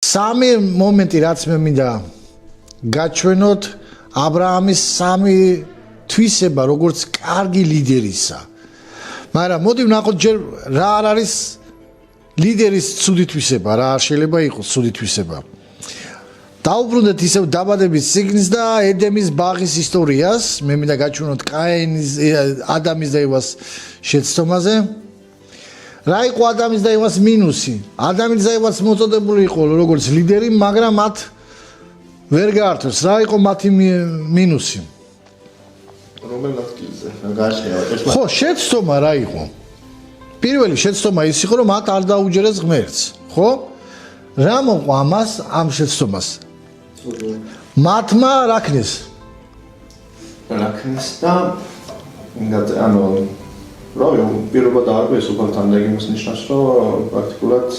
სამი მომენტი რაც მე მინდა გაჩვენოთ ა ブラ ამის სამი თვისება როგორც კარგი ლიდერისა. მაგრამ მოდი ვნახოთ ჯერ რა არ არის ლიდერის ცუდი თვისება, რა არ შეიძლება იყოს ცუდი თვისება. დავუბრუნდეთ ისევ დაბადების ციგნს და ედემის ბაღის ისტორიას. მე მინდა გაჩვენოთ კაინის ადამის და ევას შეცდომაზე. რა იყო ადამის და ევას მინუსი? ადამის და ევას მოწოდებული იყო როგორც ლიდერი, მაგრამ მათ ვერ გაართვეს. რა იყო მათი მინუსი? რომელ ადგილზე? გააშენა. ხო, შეცდომა რა იყო? პირველი შეცდომა ის იყო, რომ მათ არ დაუჯერეს ღმერთს, ხო? რა მოყვა ამას ამ შეცდომას? მათმა რა ქნეს? რა ქნეს და ანუ რომ პირობა დაარქვეს უბრალოდ ამ დაგიმოს ნიშნავს, რომ პრაქტიკულად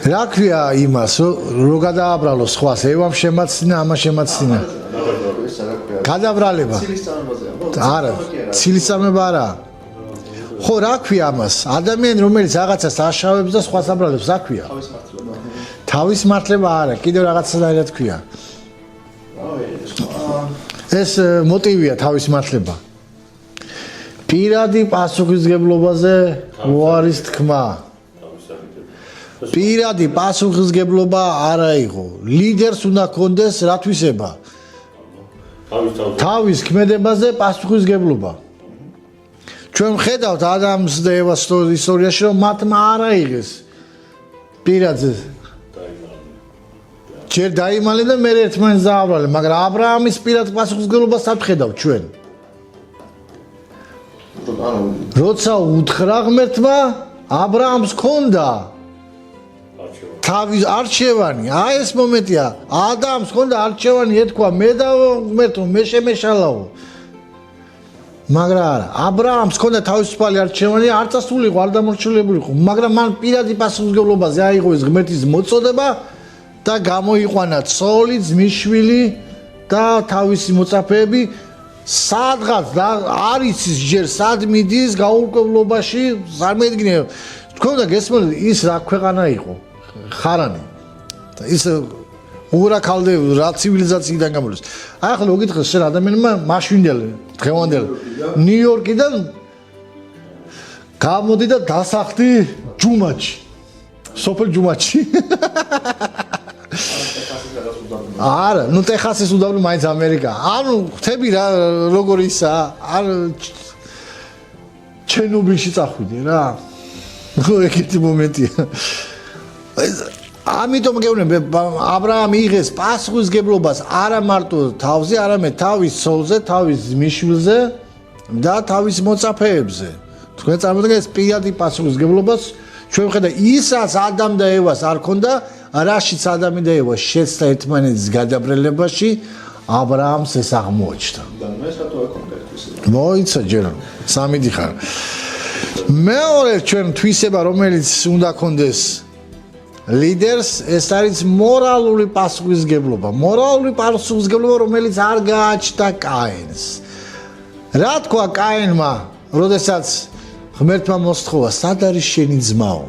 რა ქვია იმას, რომ გადააბრალოს სხვას, ევამ შემაცდინა, ამას შემაცდინა. გადაბრალება. არა, ცილის წარმოება არა. ხო, რა ქვია ამას? ადამიანი რომელიც რაღაცას აშავებს და სხვას აბრალებს, რა ქვია? თავის მართლება არა, კიდევ რაღაცა დაერად ქვია. ეს მოტივია თავის მართლება. პირადი პასუხისგებლობაზე უარის თქმა. პირადი პასუხისგებლობა არა იყო. ლიდერს უნდა კონდეს რა თვისება? თავის ქმედებაზე პასუხისგებლობა. ჩვენ ხედავთ ადამს და ევას ისტორიაში, რომ მათმა არ აიღეს პირადზე. ჯერ დაიმალეს და მერე ერთმანეთს დააბრალეს, მაგრამ ა ブラ ამის პირად პასუხისგებლობას არ ხედავთ ჩვენ. როცა უთხრა ღმერთმა, ა ブラ ამს ჰქონდა თავის არჩევანი, აი ეს მომენტია. ადამიანს ჰქონდა არჩევანი, ეთქვა მე და ღმერთო, მე შემეშალაო. მაგრამ არა, ა ブラ ამს ჰქონდა თავისუფალი არჩევანი, არ წასულიყო, არ დამორჩილებული იყო, მაგრამ მან პირადი პასუხისგებლობაზე აიღო ეს ღმერთის მოწოდება და გამოიყვანა ცოლი, ძმისშვილი და თავისი მოწაფეები სადღაც და არ იცის ჯერ სად მიდის გაურკვევლობაში, წარმოედგინე, თქვენ უნდა გესმოდეთ ის რა ქვეყანა იყო. ხარანი და ის ურაქალდე რა ცივილიზაციიდან გამოდის. აი ახლა მოგითხეს შენ ადამიანმა მაშვინდელი დღევანდელი ნიუ-იორკიდან გამოდი და დასახდი ჯუმაჩი. სოფელ ჯუმაჩი. არა, ნუ ტეხასის უდაბნო მაინც ამერიკა. ანუ ხთები რა როგორი ისაა? არ ჩერნობილში წახვიდე რა. ხო ეგეთი მომენტია. ამიტომ გეუბნები ა ブラ ამი იღეს პასუხისგებლობას არა მარტო თავზე, არამედ თავის ცოლზე, თავის მიშვილზე და თავის მოწაფეებზე. თქვენ წარმოიდგინეთ ეს პირადი პასუხისგებლობას ჩვენ ხედავ ისაც ადამ და ევას არ ქონდა, რაშიც ადამი და ევა შეცდა ერთმანეთის გადაბრალებაში ა ブラ ამს ეს აღმოაჩნდა. და მე სათო კონკრეტის. მოიცა ჯერ სამი დიხარ. მეორე ჩვენ თვისება რომელიც უნდა კონდეს ლიდერს ეს არის მორალური პასუხისგებლობა. მორალური პასუხისგებლობა რომელიც არ გააჩნდა კაინს. რა თქვა კაინმა, როდესაც ღმერთმა მოსთხოვა, სად არის შენი ძმაო?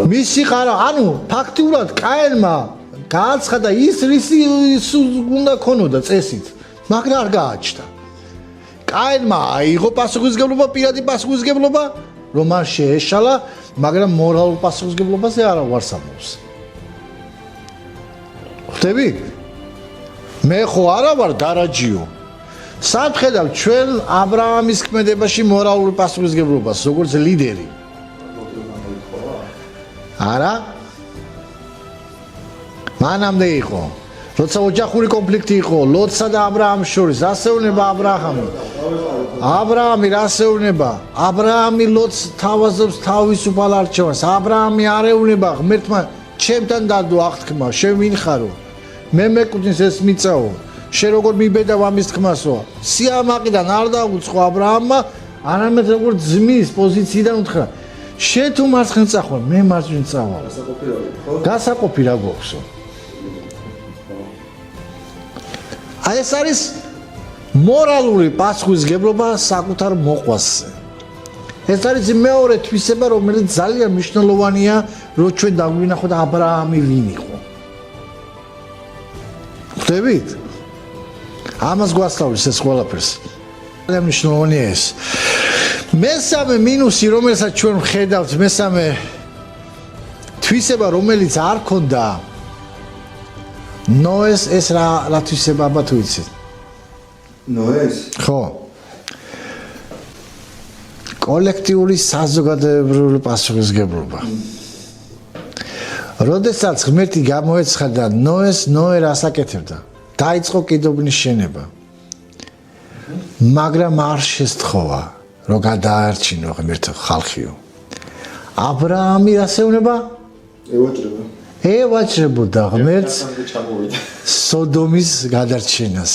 მისი ყარა, ანუ ფაქტიურად კაინმა გააცხადა ის რის უნდა ქონოდა წესით, მაგრამ არ გააჩნდა. კაინმა აიღო პასუხისგებლობა, პირადი პასუხისგებლობა, რომ მან შეეშალა, მაგრამ მორალურ პასუხისგებლობაზე არ ვარსამობს. ხვდები? მე ხო არა ვარ დარაჯიო. სად ხედავ ჩვენ ა ブラ ამის ქმედებაში მორალურ პასუხისგებლობას, როგორც ლიდერი? არა? მანამდე იყო. როცა ოჯახური კონფლიქტი იყო, ლოტსა და ა ブラ ამის შორის, ასეუნება აბრაამი. აბრაამი რას ეუბნება? აბრაამი ლოტს თავაზობს თავისუფალ არჩევანს. აბრაამი არ ეუბნება ღმერთმა, ჩემთან დადო აღთქმა, შენ ვინხარო? მე მეკუთვნის ეს მიწაო. შენ როგორ მიბედავ ამის თქმასო? სიამაყიდან არ დაუწყო ა ブラ ამმა, არამედ როგორც ძმის პოზიციიდან უთხრა. შენ თუ მარცხნივ წახვარ, მე მარჯვნივ წავალ. გასაყოფი რა გვაქვსო? აი ეს არის მორალური პასუხისგებლობა საკუთარ მოყვასზე. ეს არის მეორე თვისება, რომელიც ძალიან მნიშვნელოვანია, რომ ჩვენ დაგვინახოთ ა ブラ ამი ვინ იყო. ხვდებით? ამას გვასწავლის ეს ყველაფერს. ძალიან მნიშვნელოვანია ეს. მესამე მინუსი, რომელსაც ჩვენ ვხედავთ, მესამე თვისება, რომელიც არ ქონდა ნოეს ეს რა თვისება აბა თუ იცით? ნოეს? ხო. კოლექტიური საზოგადოებრივი პასუხისმგებლობა. როდესაც ღმერთი გამოეცხადა ნოეს, ნოე რას აკეთებდა? დაიწყო კიდობნის შენება. მაგრამ არ შესთხოვა, რომ გადაარჩინო ღმერთო ხალხიო. ა ブラ ამი რასეუნება? ევაჭრება. ევაჭრებოდა ღმერთს ჩამოვიდა. სოდომის გადარჩენას.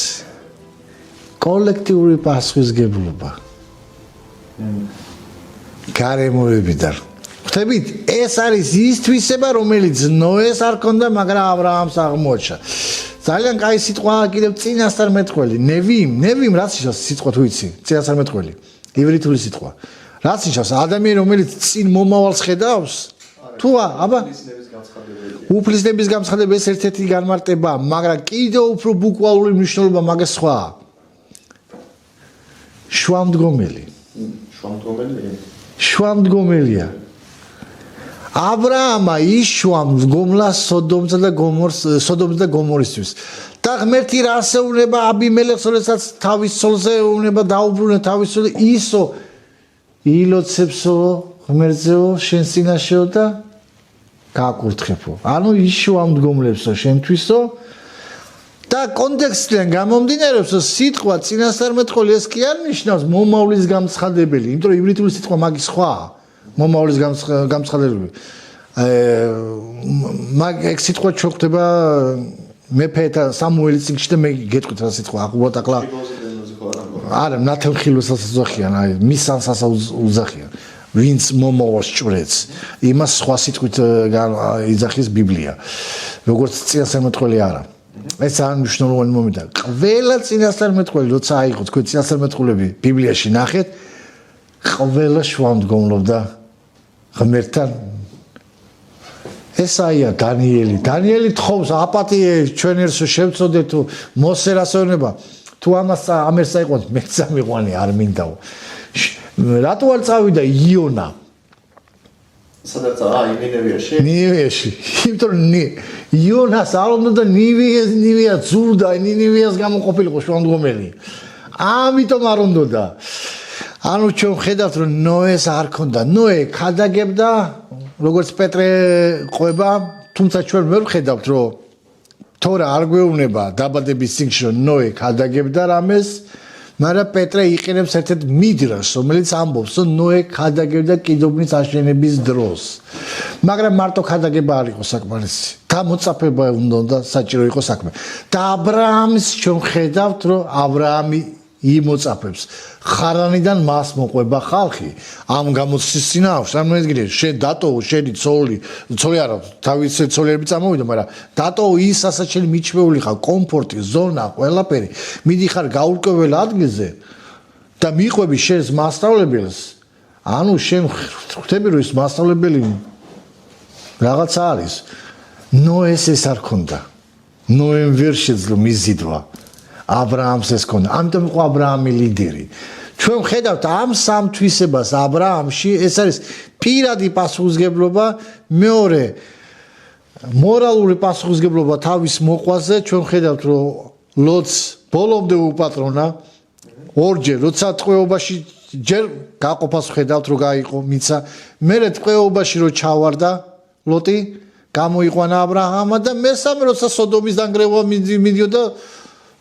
კოლექტიური პასუხისმგებლობა. გარემოებიდან. ხვდებით, ეს არის ის თვისება, რომელიც ნოეს არ ქონდა, მაგრამ ა ブラ ამს აღმოაჩა. ძალიან კაი სიტყვაა კიდევ წინასწარმეტყველი. ნევიმ რაც ნიშნავს სიტყვა თუ იცი? წინასწარმეტყველი. ივრითული სიტყვა. რაც ნიშნავს ადამიანი, რომელიც წინ მომავალს ხედავს? თუ აბა უფლისნების გამცხადებელი ეს ერთ-ერთი განმარტებაა, მაგრამ კიდევ უფრო ბუკვალური მნიშვნელობა მაგას სხვაა. შვამდგომელი. შვამდგომელია. ა ブラ ამა იშვამდგომლა სოდომსა და გომორისთვის. და ღმერთი რას ეუბნება აბიმელეხს, როდესაც თავის ცოლზე ეუბნება დაუბრუნე თავის ცოლზე, ისო ილოცებსო ღმერთზეო შენ წინაშეო და გაკურთხებო. ანუ იშვამდგომლებსო შენთვისო და კონტექსტიდან გამომდინარეობს, რომ სიტყვა წინასწარმეტყველი ეს კი არ ნიშნავს მომავლის გამცხადებელი, იმიტომ რომ ივრითული სიტყვა მაგის სხვაა. მომავლის გამცხადებელი. მაგ ეგ სიტყვა ჩოხდება მეფეთა სამუელის წიგნში და მე გეტყვით რა სიტყვა აღუბრალოდ ახლა არა ნათელხილოსაც უძახიან, აი მისანსას უძახიან. ვინც მომავალს ჭვრეთს, იმას სხვა სიტყვით იძახის ბიბლია. როგორც წინასწარმეტყველი არა. ეს ძალიან მნიშვნელოვანი მომენტია. ყველა წინასწარმეტყველი, როცა აიღო თქვენ წინასწარმეტყველები ბიბლიაში ნახეთ, ყველა შვამდგომლობდა ღმერთთან. ესაია დანიელი თხოვს აპატიე ჩვენ ერთსო შევწოდეთო მოსე რასეუნება თუ ამას ამერს აიყვანთ მე წამიყვანი არ მინდაო რატო არ წავიდა იონა სადაც ნინევიაში ნინევიაში იმიტომ რომ იონას არ უნდა და ნინევია ზურდა ნინევიას გამოყოფილიყო შვამდგომელი ამიტომ არ უნდა ანუ ჩვენ ხედავთ რომ ნოეს არ ქონდა ნოე ქადაგებდა როგორც პეტრე ყვება თუმცა ჩვენ ვერ ვხედავთ რომ თორა არ გვეუბნება დაბადების წიგნში რომ ნოე ქადაგებდა რამეს მაგრამ პეტრე იყენებს ერთ-ერთ მიდრას რომელიც ამბობს რომ ნოე ქადაგებდა კიდობნის აშენების დროს მაგრამ მარტო ქადაგება არ იყო საკმარისი გამოწაფება უნდა საჭირო იყო საქმე და ა ブラ ამის ჩვენ ხედავთ რომ ა ブラ ამი იმოწაფებს ხარანიდან მას მოყვება ხალხი ამ გამოცდილებას ამ მეზგირი შენ დატოო შენი ცოლი არა თავის ცოლიერები წამოვიდა მაგრამ დატოო ის ასაჩელი მიჩვეული ხარ კომფორტი ზონა ყველაფერი მიდიხარ გაურკვეველ ადგილზე და მიყვები შენს მასწავლებელს ანუ შენ ხვდები რომ ის მასწავლებელი რაღაცა არის ნოეს ეს არ ქონდა ნოემ ვერ შეძლო მიზიდვა ა ブラ ამს ეს ქონდა. ამიტომ იყო ა ブラ ამი ლიდერი. ჩვენ ხედავთ ამ სამ თვისებას ა ブラ ამში ეს არის პირადი პასუხისმგებლობა, მეორე მორალური პასუხისმგებლობა თავის მოყვაზე, ჩვენ ხედავთ რომ ლოც ბოლომდე უპატრონა ორჯერ როცა ტყვეობაში ჯერ გაყოფას ხედავთ რომ გაიყო მიცა, მერე ტყვეობაში რომ ჩავარდა ლოტი გამოიყვანა ა ブラ ამა და მესამე როცა სოდომის დანგრევა მიდიოდა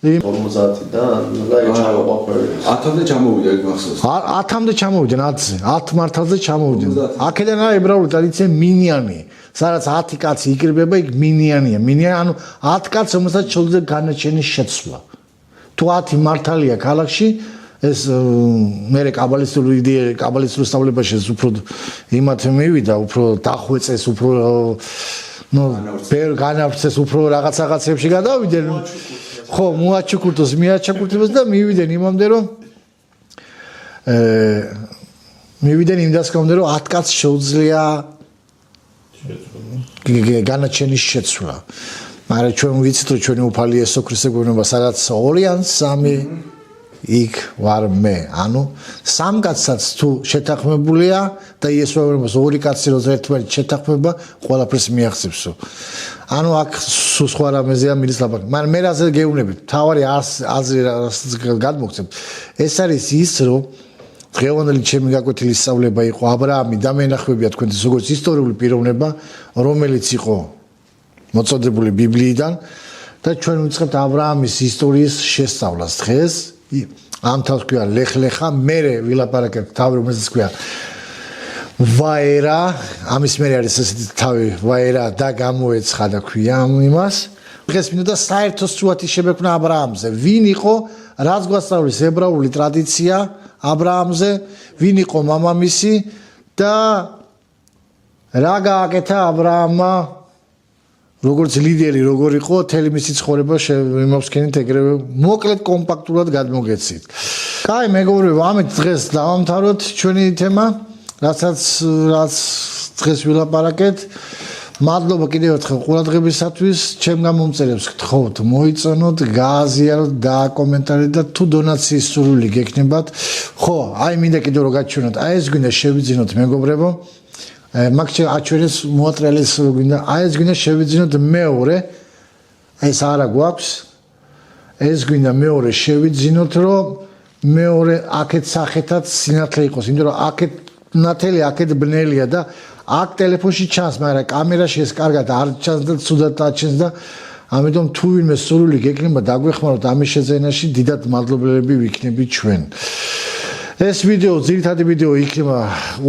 50-დან და ჩავაყოფილი. 10-მდე ჩამოვიდა ეგ მახსოვს. 10-მდე ჩამოვიდნენ 10-ზე, 10 მართალზე ჩამოვიდნენ. აქედან არის ებრაული ტრადიცია მინიანი. სადაც 10 კაცი იკრიბება, იქ მინიანია. მინიანი, ანუ 10 კაცს რომელსაც ჩოლზე განაჩენის შეცვლა. თუ 10 მართალია ქალაქში, ეს მე კაბალისტურ სწავლებაში ეს უფრო იმათ მივიდა, უფრო დახვეწეს, უფრო ბევრ განავრცეს, უფრო რაღაცებში გადავიდნენ. ხო, მიაჩუქურთოს და მივიდნენ იმამდე რომ მივიდნენ იმ დასკვნამდე რომ 10 კაცს შეუძლია განაჩენის შეცვლა. მაგრამ ჩვენ ვიცით რომ ჩვენი უფალი იესო ქრისტე გვეუბნება სადაც 2 ან 3 იქ ვარ მე. ანუ 3 კაცსაც თუ შეთანხმებულია და იესო გვეუბნება 2 კაცი რომ ერთმანეთს შეთანხმება, ყველაფერს მიაღწევსო. ანუ აქ სხვა რამეზეა მილის ლაპარაკი. მაგრამ მე რაზე გეუბნებით, თავარი აზრი რასაც გადმოგცემთ. ეს არის ის რომ დღევანდელი ჩემი გაკვეთილი სწავლება იყო ა ブラ ამი და მენახვებია თქვენთვის როგორც ისტორიული პიროვნება, რომელიც იყო მოწოდებული ბიბლიიდან და ჩვენ ვიწყებთ ა ブラ ამის ისტორიის შესწავლას დღეს. ამ თავს ქვია ლეხლეხა, მე ვილაპარაკებ თავი რომელსაც ქვია ვაერა, ამის მე არის ესეთი თავი ვაერა და გამოეცხა და ქვია იმას. დღეს მინდა საერთო სურათი შემექმნა ა ブラ ამზე. ვინ იყო, რაც გვასწავლის ებრაული ტრადიცია ა ブラ ამზე, ვინ იყო მამამისი და რა გააკეთა ა ブラ ამმა როგორც ლიდერი როგორ იყო თელი მისი ცხოვრება შემოვსქენით ეგრევე მოკლედ კომპაქტურად გადმოგეცით. კაი მეგობრებო, ამით დღეს დავამთავროთ ჩვენი თემა, რაც დღეს ვილაპარაკეთ. მადლობა კიდევ ერთხელ ყურადღებისათვის. ჩემ გამომწერებს გთხოვთ მოიწონოთ, გააზიაროთ, დააკომენტარეთ და თუ დონაციის სურვილი გექნებათ, ხო, აი მინდა კიდევ რომ გაჩვენოთ, აი ეს გვინდა შევიძინოთ მეგობრებო. მაგჩე აჩვენეს მოატრიალის გვინდა, აი ეს გვინდა შევიძინოთ მეორე. ეს არა გვაქვს. ეს გვინდა მეორე შევიძინოთ, რომ მეორე აქეთ სახეთაც სინათლე იყოს, იმიტომ რომ აქეთ ნათელი აქეთ ბნელია და აქ ტელეფონში ჩანს, მაგრამ კამერაში ეს კარგად არ ჩანს და ცუდად აჩენს და ამიტომ თუ ვინმე სურვილი გეკნება დაგვეხმაროთ ამის შეძენაში, დიდად მადლობელები ვიქნებით ჩვენ. ეს ვიდეო, ძირითადი ვიდეო იქნება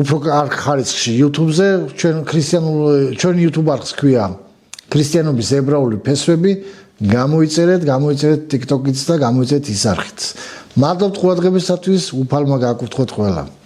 უფრო კარგ ხარისხში YouTube-ზე, ჩვენ YouTube არხს ქვია ქრისტიანობის ებრაული ფესვები, გამოიწერეთ TikTok-იც და გამოიწერეთ ის არხიც. მადლობთ ყურადღებისათვის, უფალმა გააკურთხოთ ყველა.